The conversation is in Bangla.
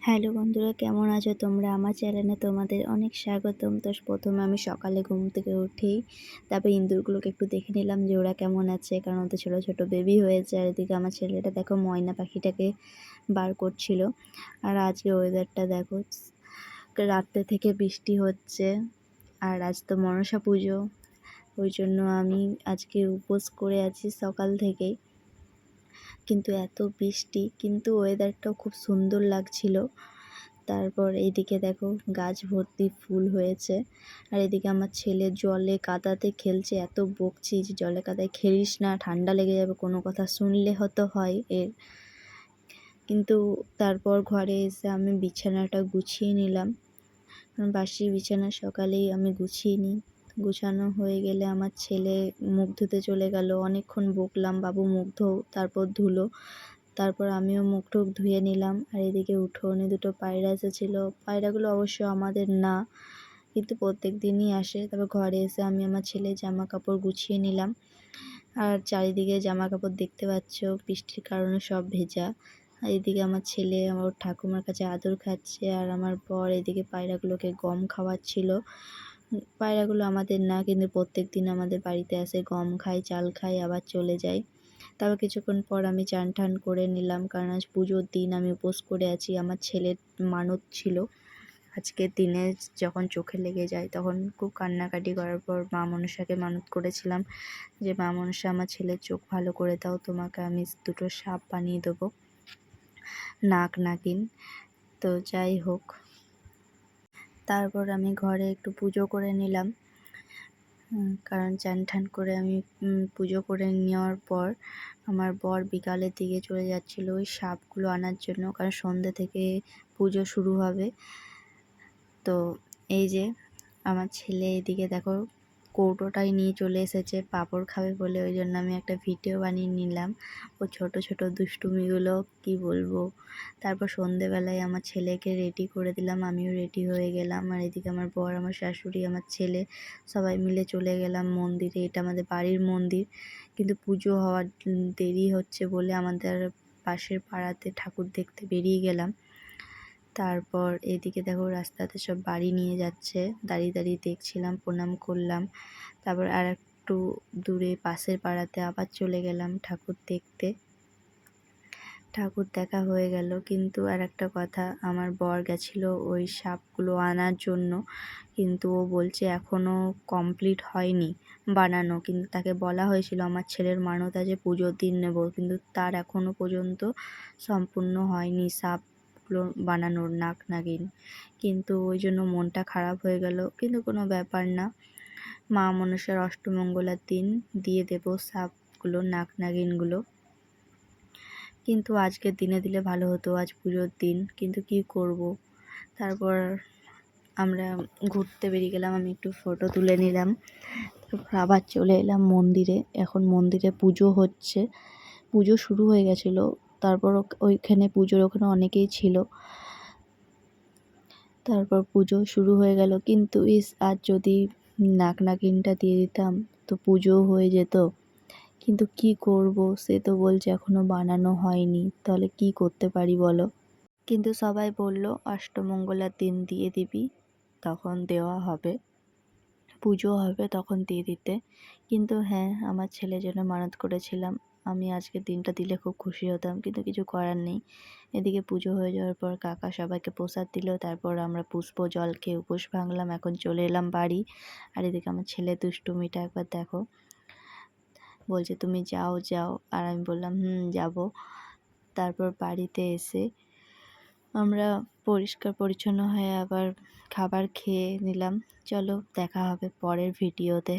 হ্যালো বন্ধুরা, কেমন আছো তোমরা? আমার চ্যানেলে তোমাদের অনেক স্বাগতম। তো প্রথমে আমি সকালে ঘুম থেকে উঠেই তারপর ইঁদুরগুলোকে একটু দেখে নিলাম যে ওরা কেমন আছে, কারণ ওদের ছোটো ছোটো বেবি হয়েছে। আর এদিকে আমার ছেলেটা দেখো ময়না পাখিটাকে বার করছিল। আর আজকে ওয়েদারটা দেখো, রাত্রে থেকে বৃষ্টি হচ্ছে। আর আজ তো মনসা পুজো, ওই জন্য আমি আজকে উপোস করে আছি সকাল থেকেই। কিন্তু এত বৃষ্টি, কিন্তু ওয়েদারটাও খুব সুন্দর লাগছিল। তারপর এইদিকে দেখো গাছ ভর্তি ফুল হয়েছে। আর এদিকে আমার ছেলে জলে কাদাতে খেলছে, এত বকছি যে জলে কাদায় খেলিস না, ঠান্ডা লেগে যাবে, কোনো কথা শুনলে হয়তো হয় এর। কিন্তু তারপর ঘরে এসে আমি বিছানাটা গুছিয়ে নিলাম, কারণ বাসি বিছানা সকালেই আমি গুছিয়ে নিই। গুছানো হয়ে গেলে আমার ছেলে মুখ ধুতে চলে গেল। অনেকক্ষণ বকলাম, বাবু মুখ ধো, তারপর ধুলো। তারপর আমিও মুখ টুখ ধুয়ে নিলাম। আর এদিকে উঠোনে দুটো পায়রা এসেছিলো। পায়রাগুলো অবশ্য আমাদের না, কিন্তু প্রত্যেক দিনই আসে। তারপর ঘরে এসে আমি আমার ছেলের জামা কাপড় গুছিয়ে নিলাম। আর চারিদিকে জামা কাপড় দেখতে পাচ্ছ, বৃষ্টির কারণে সব ভেজা। আর এদিকে আমার ছেলে আমার ঠাকুমার কাছে আদর খাচ্ছে, আর আমার বর এদিকে পায়রাগুলোকে গম খাওয়াচ্ছিল। পায়রাগুলো আমাদের না, কিন্তু প্রত্যেক দিন আমাদের বাড়িতে আসে, গম খায়, চাল খায়, আবার চলে যায়। তারপর কিছুক্ষণ পর আমি চান টান করে নিলাম, কারণ আজ পুজোর দিন, আমি উপোস করে আছি। আমার ছেলের মানত ছিল আজকের দিনে, যখন চোখে লেগে যায় তখন খুব কান্নাকাটি করার পর মা মনসাকে মানত করেছিলাম যে মা মনসা, আমার ছেলের চোখ ভালো করে দাও, তোমাকে আমি দুটো সাপ বানিয়ে দেবো, নাক নাগিন। তো যাই হোক, তারপর আমি ঘরে একটু পুজো করে নিলাম, কারণ চান ঠান করে আমি পুজো করে নেওয়ার পর আমার বর বিকালের দিকে চলে যাচ্ছিলো ওই সাপগুলো আনার জন্য, কারণ সন্ধ্যে থেকে পুজো শুরু হবে। তো এই যে আমার ছেলে এদিকে দেখো কৌটোটাই নিয়ে চলে এসেছে পাঁপড় খাবে বলে, ওই জন্য আমি একটা ভিডিও বানিয়ে নিলাম। ও ছোট ছোট দুষ্টুমিগুলো কি বলবো। তারপর সন্ধেবেলায় আমার ছেলেকে রেডি করে দিলাম, আমিও রেডি হয়ে গেলাম। আর এদিকে আমার বর, আমার শাশুড়ি, আমার ছেলে সবাই মিলে চলে গেলাম মন্দিরে। এটা আমাদের বাড়ির মন্দির, কিন্তু পুজো হওয়ার দেরি হচ্ছে বলে আমাদের পাশের পাড়াতে ঠাকুর দেখতে বেরিয়ে গেলাম। তারপর এদিকে দেখো রাস্তাতে সব বাড়ি নিয়ে যাচ্ছে, দাঁড়িয়ে দাঁড়িয়ে দেখছিলাম, প্রণাম করলাম। তারপর আর একটু দূরে পাশের পাড়াতে আবার চলে গেলাম ঠাকুর দেখতে। ঠাকুর দেখা হয়ে গেল, কিন্তু আর একটা কথা, আমার বর গেছিলো ওই সাপগুলো আনার জন্য, কিন্তু ও বলছে এখনও কমপ্লিট হয়নি বানানো। কিন্তু তাকে বলা হয়েছিল আমার ছেলের মানত আছে, পুজোর দিন নেব, কিন্তু তার এখনও পর্যন্ত সম্পূর্ণ হয়নি সাপগুলো বানানোর, নাক নাগিন। কিন্তু ওই জন্য মনটা খারাপ হয়ে গেল, কিন্তু কোনো ব্যাপার না, মা মনসার অষ্টমঙ্গলার দিন দিয়ে দেব সাপগুলো, নাক নাগিনগুলো। কিন্তু আজকের দিনে দিলে ভালো হতো, আজ পুজোর দিন, কিন্তু কি করব। তারপর আমরা ঘুরতে বেরিয়ে গেলাম, আমি একটু ফটো তুলে নিলাম। তারপর আবার চলে এলাম মন্দিরে। এখন মন্দিরে পুজো হচ্ছে, পুজো শুরু হয়ে গেছিলো। তারপর ওইখানে পুজোর ওখানে অনেকেই ছিল। তারপর পুজো শুরু হয়ে গেল, কিন্তু আজ যদি নাক নাগিনটা দিয়ে দিতাম তো পুজো হয়ে যেত। কিন্তু কি করব, সে তো বলছে এখনো বানানো হয়নি, তাহলে কি করতে পারি বলো। কিন্তু সবাই বলল অষ্টমঙ্গলার দিন দিয়ে দিবি, তখন দেওয়া হবে, পুজো হবে তখন দিয়ে দিতে। কিন্তু হ্যাঁ, আমার ছেলের জন্য মানত করেছিলাম, আমি আজকের দিনটা দিলে খুব খুশি হতাম, কিন্তু কিছু করার নেই। এদিকে পুজো হয়ে যাওয়ার পর কাকা সবাইকে প্রসাদ দিল, তারপর আমরা পুষ্প জল খেয়ে উপোস ভাঙলাম। এখন চলে এলাম বাড়ি। আর এদিকে আমার ছেলে দুষ্টুমিটা একবার দেখো, বলছে তুমি যাও যাও, আর আমি বললাম যাব। তারপর বাড়িতে এসে আমরা পরিষ্কার পরিচ্ছন্ন হয়ে আবার খাবার খেয়ে নিলাম। চলো দেখা হবে পরের ভিডিওতে।